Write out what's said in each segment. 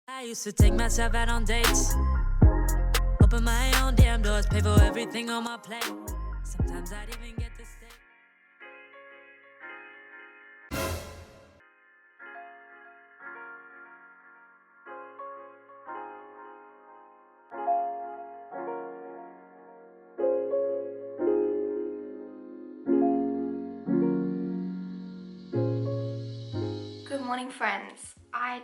I used to take myself out on dates, open my own damn doors, pay for everything on my plate. Sometimes I'd even get to stay. Good morning, friends. I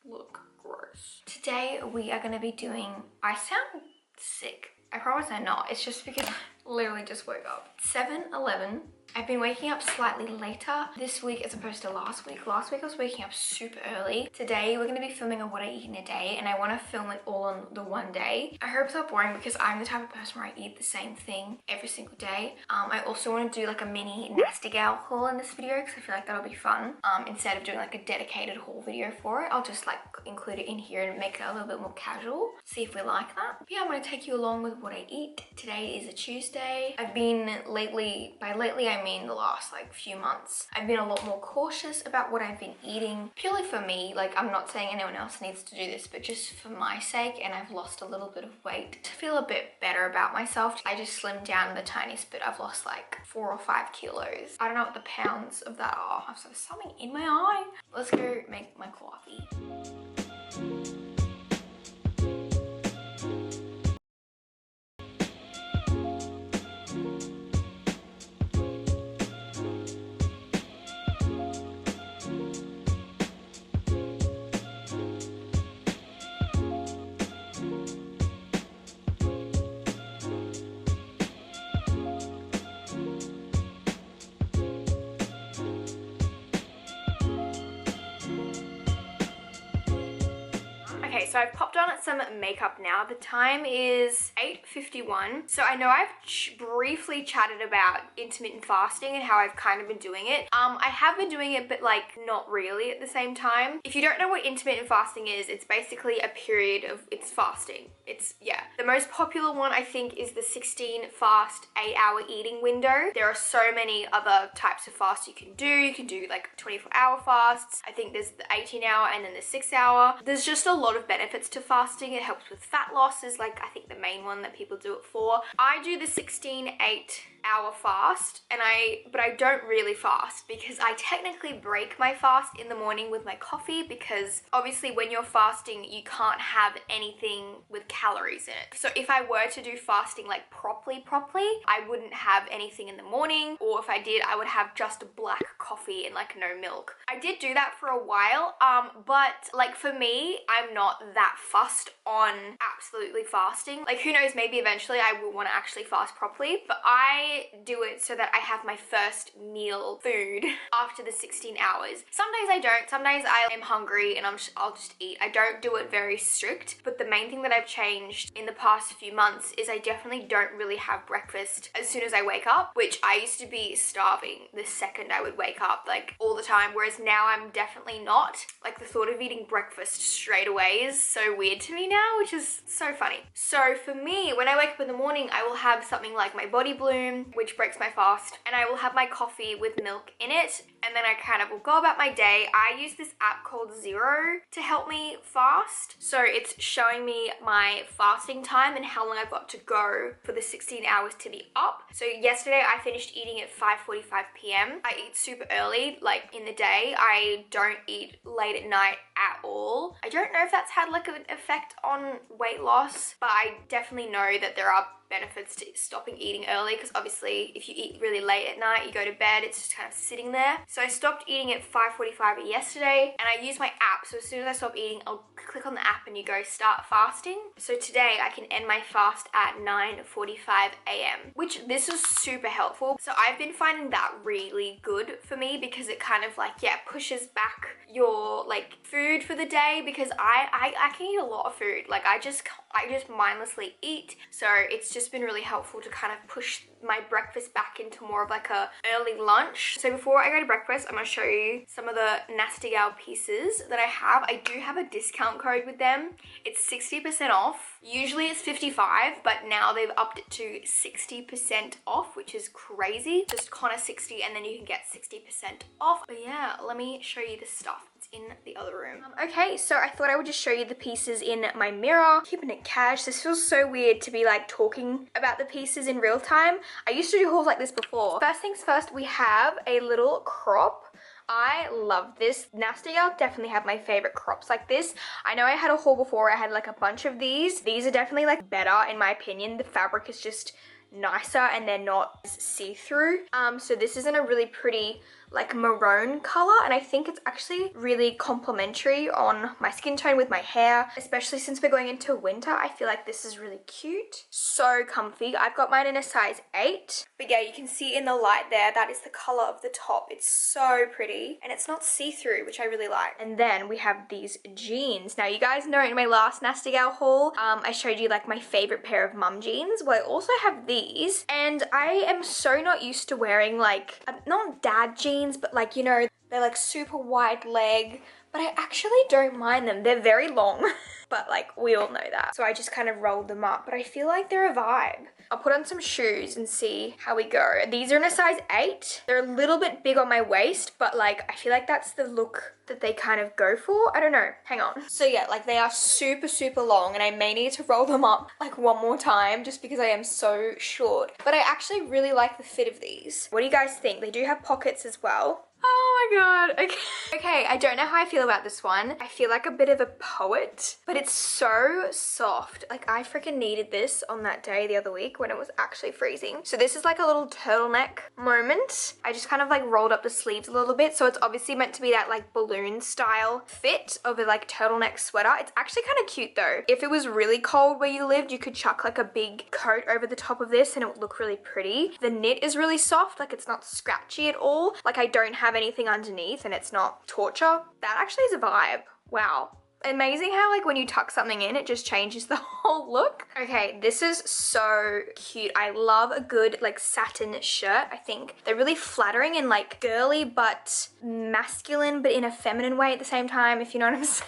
look gross. Today we are going to be doing, I sound sick. I promise I'm not. It's just because I literally just woke up. 7:11. I've been waking up slightly later this week as opposed to last week. Last week I was waking up super early. Today we're going to be filming on what I eat in a day, and I want to film it all on the one day. I hope it's not boring because I'm the type of person where I eat the same thing every single day. I also want to do like a mini nasty gal haul in this video because I feel like that'll be fun. Instead of doing like a dedicated haul video for it, I'll just like include it in here and make it a little bit more casual. See if we like that. But yeah, I'm going to take you along with what I eat. Today is a Tuesday. I've been lately, by lately I mean the last like few months, I've been a lot more cautious about what I've been eating, purely for me. Like, I'm not saying anyone else needs to do this, but just for my sake. And I've lost a little bit of weight to feel a bit better about myself. I just slimmed down the tiniest bit. I've lost like 4 or 5 kilos. I don't know what the pounds of that are. I've got something in my eye. Let's go make my coffee. Okay, so I've popped on some makeup now. The time is 8:51. So I know I've briefly chatted about intermittent fasting and how I've kind of been doing it. I have been doing it, but like not really at the same time. If you don't know what intermittent fasting is, it's basically a period of, it's fasting. It's, yeah. The most popular one I think is the 16 fast 8-hour eating window. There are so many other types of fasts you can do. You can do like 24-hour fasts. I think there's the 18-hour and then the 6-hour. There's just a lot of benefits to fasting. It helps with fat loss is like, I think, the main one that people do it for. I do the 16 8-hour fast, and but I don't really fast because I technically break my fast in the morning with my coffee, because obviously when you're fasting you can't have anything with calories in it. So if I were to do fasting like properly, I wouldn't have anything in the morning, or if I did, I would have just a black coffee and like no milk. I did do that for a while, but like for me, I'm not that fussed on absolutely fasting. Like, who knows, maybe eventually I will want to actually fast properly, but I do it so that I have my first meal food after the 16 hours. Some days I don't. Some days I am hungry and I'll just eat. I don't do it very strict, but the main thing that I've changed in the past few months is I definitely don't really have breakfast as soon as I wake up, which I used to be starving the second I would wake up, like all the time, whereas now I'm definitely not. Like, the thought of eating breakfast straight away is so weird to me now, which is so funny. So for me, when I wake up in the morning, I will have something like my body bloom, which breaks my fast, and I will have my coffee with milk in it, and then I kind of will go about my day. I use this app called Zero to help me fast. So it's showing me my fasting time and how long I've got to go for the 16 hours to be up. So yesterday I finished eating at 5:45 p.m. I eat super early, like in the day. I don't eat late at night at all. I don't know if that's had like an effect on weight loss, but I definitely know that there are benefits to stopping eating early, because obviously if you eat really late at night, you go to bed, it's just kind of sitting there. So I stopped eating at 5:45 yesterday, and I use my app. So as soon as I stop eating, I'll click on the app and you go start fasting. So today I can end my fast at 9:45 a.m, which this is super helpful. So I've been finding that really good for me, because it kind of like, yeah, pushes back your like food for the day, because I can eat a lot of food. Like, I just mindlessly eat. So it's just been really helpful to kind of push my breakfast back into more of like a early lunch. So before I go to breakfast, I'm going to show you some of the Nasty Gal pieces that I have. I do have a discount code with them. It's 60% off. Usually it's 55, but now they've upped it to 60% off, which is crazy. Just Conagh 60 and then you can get 60% off. But yeah, let me show you the stuff. It's in the other room. Okay, so I thought I would just show you the pieces in my mirror. Keeping it cash. This feels so weird to be like talking about the pieces in real time. I used to do hauls like this before. First things first, we have a little crop. I love this. Nasty Gal definitely have my favorite crops like this. I know I had a haul before, I had like a bunch of these. These are definitely like better in my opinion. The fabric is just nicer and they're not see-through. So this is in a really pretty like maroon color, and I think it's actually really complementary on my skin tone with my hair, especially since we're going into winter. I feel like this is really cute. So comfy. I've got mine in a size 8. But yeah, you can see in the light there, that is the color of the top. It's so pretty and it's not see-through, which I really like. And then we have these jeans. Now you guys know in my last Nasty Gal haul, I showed you like my favorite pair of mum jeans. Well, I also have these, and I am so not used to wearing like, not dad jeans, but like, you know, they're like super wide leg, but I actually don't mind them. They're very long, but like we all know that. So I just kind of rolled them up, but I feel like they're a vibe. I'll put on some shoes and see how we go. These are in a size 8. They're a little bit big on my waist, but like I feel like that's the look that they kind of go for. I don't know, hang on. So yeah, like they are super, super long, and I may need to roll them up like one more time just because I am so short. But I actually really like the fit of these. What do you guys think? They do have pockets as well. Oh my god, okay. Okay, I don't know how I feel about this one. I feel like a bit of a poet, but it's so soft. Like I freaking needed this on that day the other week when it was actually freezing. So this is like a little turtleneck moment. I just kind of like rolled up the sleeves a little bit. So it's obviously meant to be that like balloon style fit of a like turtleneck sweater. It's actually kind of cute though. If it was really cold where you lived, you could chuck like a big coat over the top of this and it would look really pretty. The knit is really soft, like it's not scratchy at all. Like I don't have anything underneath and it's not torture. That actually is a vibe. Wow. Amazing how like when you tuck something in, it just changes the whole look. Okay, this is so cute. I love a good like satin shirt. I think they're really flattering and like girly but masculine but in a feminine way at the same time, if you know what I'm saying.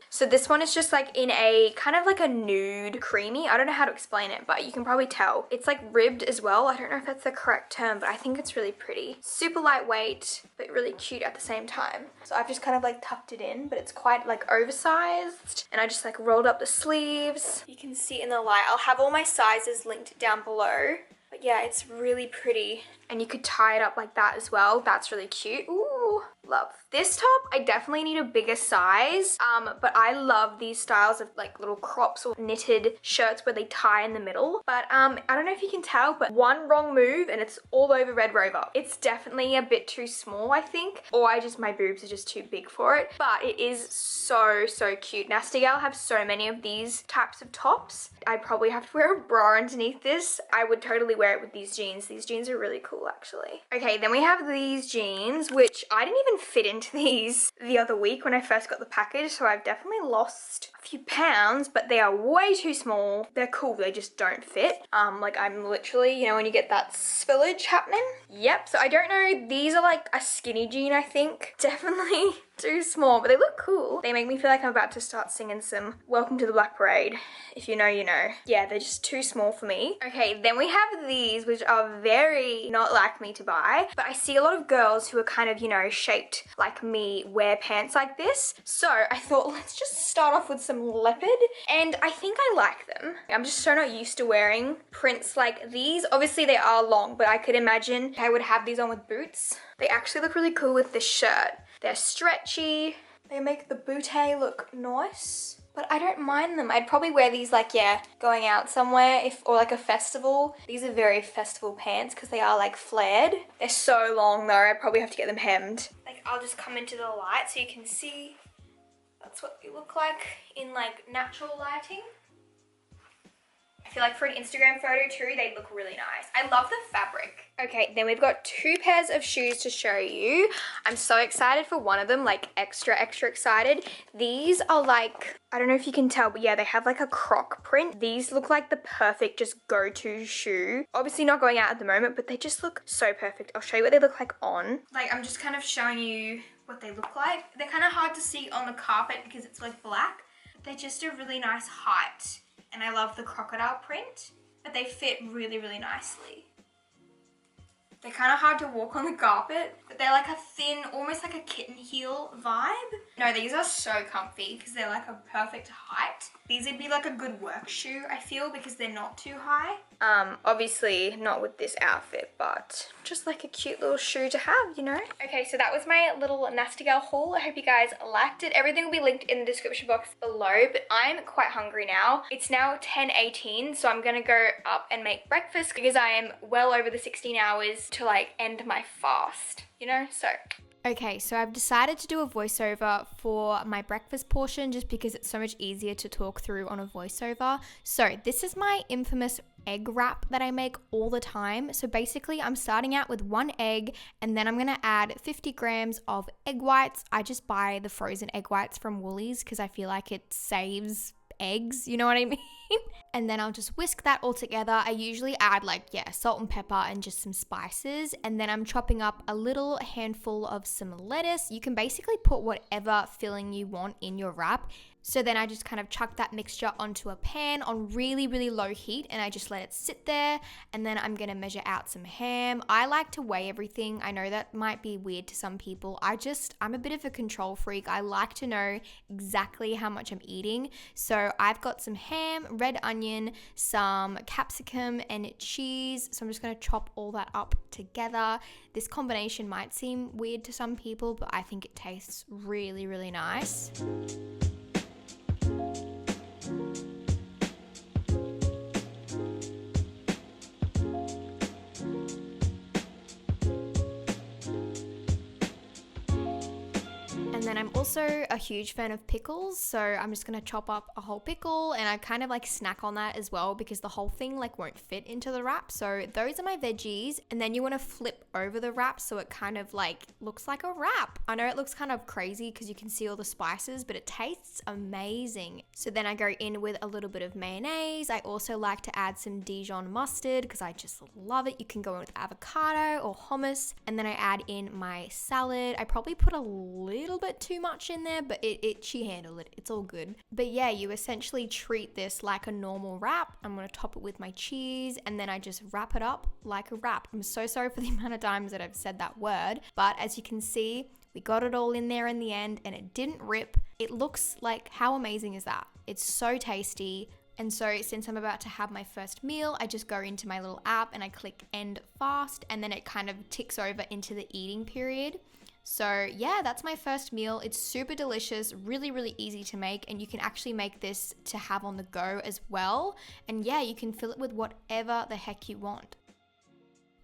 So this one is just like in a kind of like a nude creamy. I don't know how to explain it, but you can probably tell. It's like ribbed as well. I don't know if that's the correct term, but I think it's really pretty. Super lightweight, but really cute at the same time. So I've just kind of like tucked it in, but it's quite like oversized. And I just like rolled up the sleeves. You can see in the light. I'll have all my sizes linked down below. But yeah, it's really pretty. And you could tie it up like that as well. That's really cute. Ooh, love. This top, I definitely need a bigger size, but I love these styles of like little crops or knitted shirts where they tie in the middle. But I don't know if you can tell, but one wrong move and it's all over Red Rover. It's definitely a bit too small, I think, or my boobs are just too big for it, but it is so, so cute. Nasty Gal have so many of these types of tops. I probably have to wear a bra underneath this. I would totally wear it with these jeans. These jeans are really cool, actually. Okay, then we have these jeans, which I didn't even fit into these the other week when I first got the package, so I've definitely lost a few pounds, but they are way too small. They're cool, they just don't fit. Like I'm literally, you know, when you get that spillage happening. Yep, so I don't know, these are like a skinny jean, I think. Definitely too small, but they look cool. They make me feel like I'm about to start singing some Welcome to the Black Parade. If you know, you know. Yeah, they're just too small for me. Okay, then we have these, which are very not like me to buy, but I see a lot of girls who are kind of, you know, shaped like me wear pants like this. So I thought, let's just start off with some leopard, and I think I like them. I'm just so not used to wearing prints like these. Obviously they are long, but I could imagine I would have these on with boots. They actually look really cool with this shirt. They're stretchy. They make the bootay look nice. But I don't mind them. I'd probably wear these like, yeah, going out somewhere or like a festival. These are very festival pants because they are like flared. They're so long though, I'd probably have to get them hemmed. Like I'll just come into the light so you can see that's what they look like in like natural lighting. I feel like for an Instagram photo too, they look really nice. I love the fabric. Okay, then we've got 2 pairs of shoes to show you. I'm so excited for one of them, like extra, extra excited. These are like, I don't know if you can tell, but yeah, they have like a croc print. These look like the perfect just go-to shoe. Obviously not going out at the moment, but they just look so perfect. I'll show you what they look like on. Like I'm just kind of showing you what they look like. They're kind of hard to see on the carpet because it's like black. But they're just a really nice height. And I love the crocodile print, but they fit really, really nicely. They're kind of hard to walk on the carpet, but they're like a thin, almost like a kitten heel vibe. No, these are so comfy because they're like a perfect height. These would be like a good work shoe, I feel, because they're not too high. Obviously not with this outfit, but just like a cute little shoe to have, you know? Okay, so that was my little Nasty Gal haul. I hope you guys liked it. Everything will be linked in the description box below, but I'm quite hungry now. It's now 10:18, so I'm gonna go up and make breakfast because I am well over the 16 hours to like end my fast, you know? So okay, so I've decided to do a voiceover for my breakfast portion just because it's so much easier to talk through on a voiceover. So this is my infamous egg wrap that I make all the time. So basically I'm starting out with 1 egg and then I'm gonna add 50 grams of egg whites. I just buy the frozen egg whites from Woolies because I feel like it saves eggs, you know what I mean? And then I'll just whisk that all together. I usually add like, salt and pepper and just some spices. And then I'm chopping up a little handful of some lettuce. You can basically put whatever filling you want in your wrap. So then I just kind of chuck that mixture onto a pan on really, really low heat and I just let it sit there. And then I'm gonna measure out some ham. I like to weigh everything. I know that might be weird to some people. I'm a bit of a control freak. I like to know exactly how much I'm eating. So I've got some ham, red onion, some capsicum and cheese. So I'm just gonna chop all that up together. This combination might seem weird to some people, but I think it tastes really, really nice. And then I'm also a huge fan of pickles, so I'm just gonna chop up a whole pickle and I kind of like snack on that as well because the whole thing like won't fit into the wrap. So those are my veggies, and then you want to flip over the wrap so it kind of like looks like a wrap. I know it looks kind of crazy because you can see all the spices, but it tastes amazing. So then I go in with a little bit of mayonnaise. I also like to add some Dijon mustard because I just love it. You can go in with avocado or hummus, and then I add in my salad. I probably put a little bit too much in there, but she handled it. It's all good. But yeah, you essentially treat this like a normal wrap. I'm gonna top it with my cheese and then I just wrap it up like a wrap. I'm so sorry for the amount of times that I've said that word, but as you can see, we got it all in there in the end and it didn't rip. It looks like, how amazing is that? It's so tasty. And so since I'm about to have my first meal, I just go into my little app and I click end fast, and then it kind of ticks over into the eating period. So yeah, that's my first meal. It's super delicious, really, really easy to make, and you can actually make this to have on the go as well. And yeah, you can fill it with whatever the heck you want.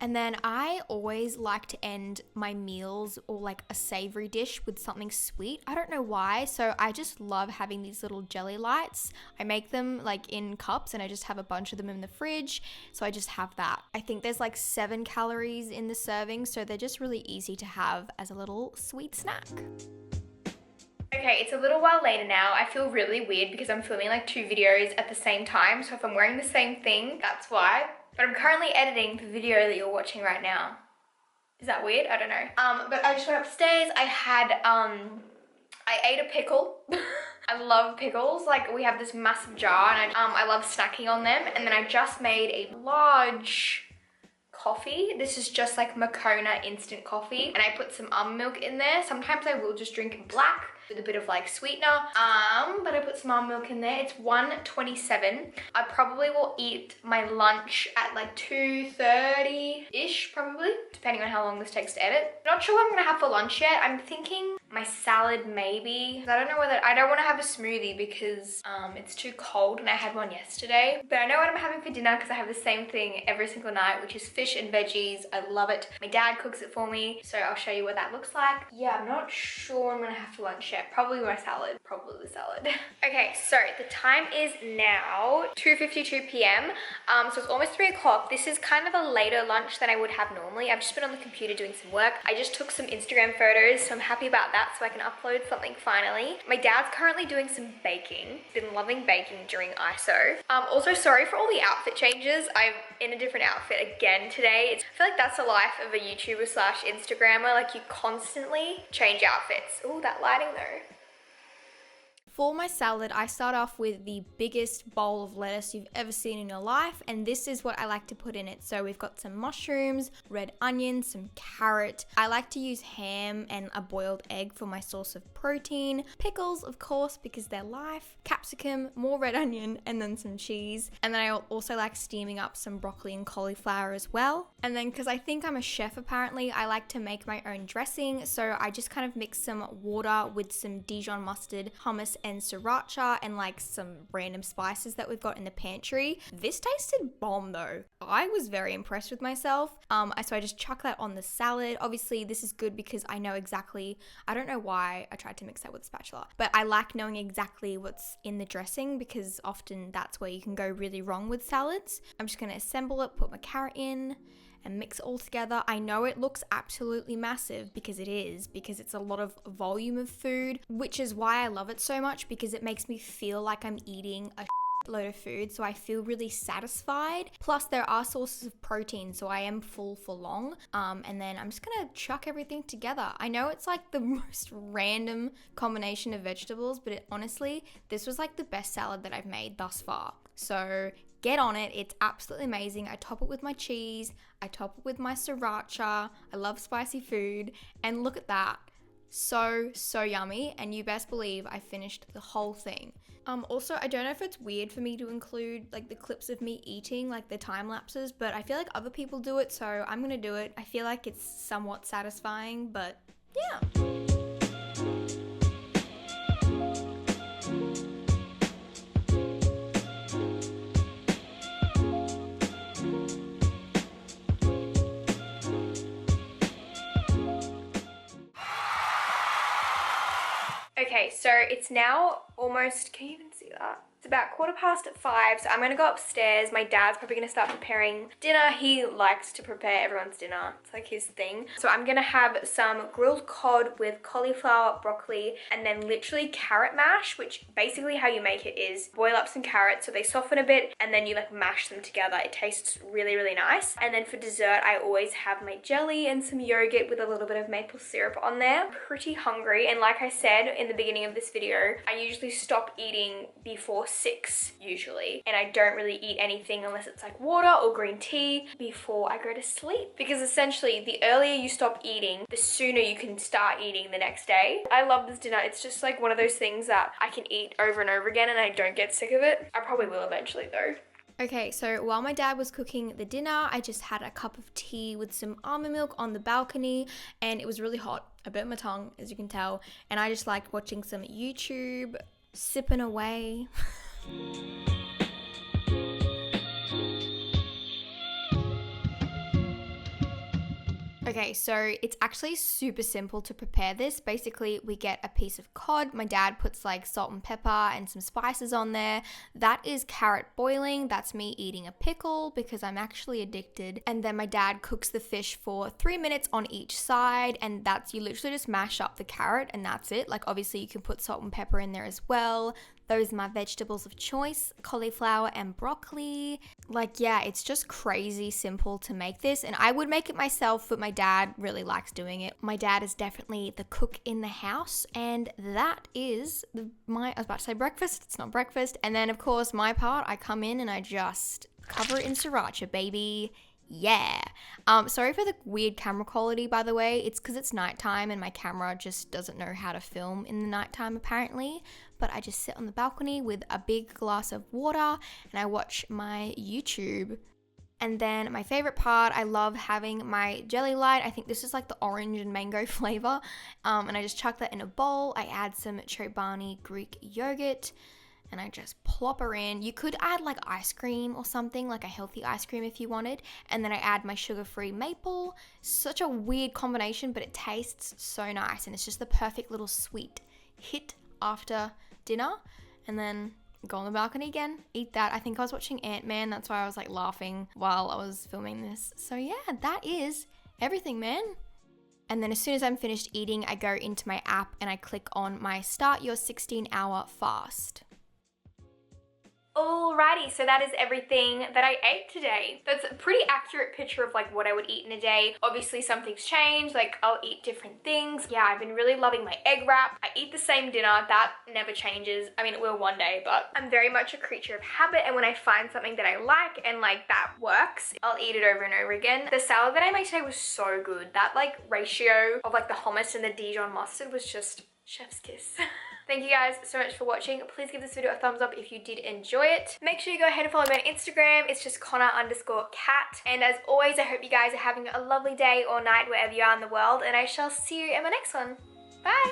And then I always like to end my meals or like a savory dish with something sweet. I don't know why. So I just love having these little jelly lights. I make them like in cups and I just have a bunch of them in the fridge. So I just have that. I think there's like 7 calories in the serving. So they're just really easy to have as a little sweet snack. Okay, it's a little while later now. I feel really weird because I'm filming like 2 videos at the same time. So if I'm wearing the same thing, that's why. But I'm currently editing the video that you're watching right now. Is that weird? I don't know. But I just went upstairs. I ate a pickle. I love pickles. Like, we have this massive jar and I love snacking on them. And then I just made a large coffee. This is just like Conagh instant coffee. And I put some almond milk in there. Sometimes I will just drink it black with a bit of like sweetener, but I put some almond milk in there. It's 1:27. I probably will eat my lunch at like 2:30-ish probably, depending on how long this takes to edit. Not sure what I'm gonna have for lunch yet. I'm thinking my salad maybe. I don't know whether, I don't want to have a smoothie because it's too cold and I had one yesterday. But I know what I'm having for dinner because I have the same thing every single night, which is fish and veggies. I love it. My dad cooks it for me, so I'll show you what that looks like. Yeah, I'm not sure what I'm gonna have for lunch yet. Probably my salad. Probably the salad. Okay, so the time is now 2:52 p.m. So it's almost 3 o'clock. This is kind of a later lunch than I would have normally. I've just been on the computer doing some work. I just took some Instagram photos, so I'm happy about that, so I can upload something finally. My dad's currently doing some baking. Been loving baking during ISO. Also, sorry for all the outfit changes. I'm in a different outfit again today. I feel like that's the life of a YouTuber slash Instagrammer. Like, you constantly change outfits. Oh, that lighting though. For my salad, I start off with the biggest bowl of lettuce you've ever seen in your life, and this is what I like to put in it. So we've got some mushrooms, red onion, some carrot. I like to use ham and a boiled egg for my source of protein. Pickles, of course, because they're life. Capsicum, more red onion, and then some cheese. And then I also like steaming up some broccoli and cauliflower as well. And then because I think I'm a chef apparently, I like to make my own dressing. So I just kind of mix some water with some Dijon mustard, hummus, and sriracha, and like some random spices that we've got in the pantry. This tasted bomb though. I was very impressed with myself. So I just chuck that on the salad. Obviously this is good because I know exactly, I don't know why I tried to mix that with a spatula, but I like knowing exactly what's in the dressing because often that's where you can go really wrong with salads. I'm just going to assemble it, put my carrot in, and mix it all together. I know it looks absolutely massive because it is, because it's a lot of volume of food, which is why I love it so much, because it makes me feel like I'm eating a load of food, so I feel really satisfied. Plus there are sources of protein, so I am full for long. And then I'm just gonna chuck everything together. I know it's like the most random combination of vegetables, but honestly, this was like the best salad that I've made thus far. So get on it. It's absolutely amazing. I top it with my cheese. I top it with my sriracha. I love spicy food. And look at that. So yummy. And you best believe I finished the whole thing. Also, I don't know if it's weird for me to include like the clips of me eating, like the time lapses, but I feel like other people do it, so I'm gonna do it. I feel like it's somewhat satisfying, but yeah. Okay, so it's now almost, can you even see that? It's about 5:15, so I'm gonna go upstairs. My dad's probably gonna start preparing dinner. He likes to prepare everyone's dinner. It's like his thing. So I'm gonna have some grilled cod with cauliflower, broccoli, and then literally carrot mash, which basically how you make it is boil up some carrots so they soften a bit, and then you like mash them together. It tastes really, really nice. And then for dessert, I always have my jelly and some yogurt with a little bit of maple syrup on there. I'm pretty hungry, and like I said in the beginning of this video, I usually stop eating before 6 usually, and I don't really eat anything unless it's like water or green tea before I go to sleep, because essentially the earlier you stop eating, the sooner you can start eating the next day. I love this dinner. It's just like one of those things that I can eat over and over again and I don't get sick of it. I probably will eventually though. Okay, so while my dad was cooking the dinner, I just had a cup of tea with some almond milk on the balcony, and it was really hot. I burnt my tongue, as you can tell, and I just liked watching some YouTube, sipping away. Okay, so it's actually super simple to prepare this. Basically, we get a piece of cod. My dad puts like salt and pepper and some spices on there. That is carrot boiling. That's me eating a pickle because I'm actually addicted. And then my dad cooks the fish for 3 minutes on each side, and that's, you literally just mash up the carrot and that's it. Like obviously you can put salt and pepper in there as well. Those are my vegetables of choice, cauliflower and broccoli. Like, yeah, it's just crazy simple to make this. And I would make it myself, but my dad really likes doing it. My dad is definitely the cook in the house. And that is I was about to say breakfast. It's not breakfast. And then, of course, my part, I come in and I just cover it in sriracha, baby. Yeah. Sorry for the weird camera quality, by the way. It's because it's nighttime and my camera just doesn't know how to film in the nighttime apparently. But I just sit on the balcony with a big glass of water and I watch my YouTube. And then my favorite part, I love having my jelly light. I think this is like the orange and mango flavor. And I just chuck that in a bowl. I add some Chobani Greek yogurt and I just plop her in. You could add like ice cream or something, like a healthy ice cream if you wanted. And then I add my sugar-free maple. Such a weird combination, but it tastes so nice. And it's just the perfect little sweet hit after dinner. And then go on the balcony again, eat that. I think I was watching Ant-Man. That's why I was like laughing while I was filming this. So yeah, that is everything, man. And then as soon as I'm finished eating, I go into my app and I click on my Start Your 16-Hour Fast. Alrighty, so that is everything that I ate today. That's a pretty accurate picture of like what I would eat in a day. Obviously some things change, like I'll eat different things. Yeah, I've been really loving my egg wrap. I eat the same dinner, that never changes. I mean, it will one day, but I'm very much a creature of habit, and when I find something that I like and like that works, I'll eat it over and over again. The salad that I made today was so good. That like ratio of like the hummus and the Dijon mustard was just chef's kiss. Thank you guys so much for watching. Please give this video a thumbs up if you did enjoy it. Make sure you go ahead and follow me on Instagram. It's just Conagh_Kat. And as always, I hope you guys are having a lovely day or night wherever you are in the world, and I shall see you in my next one. Bye!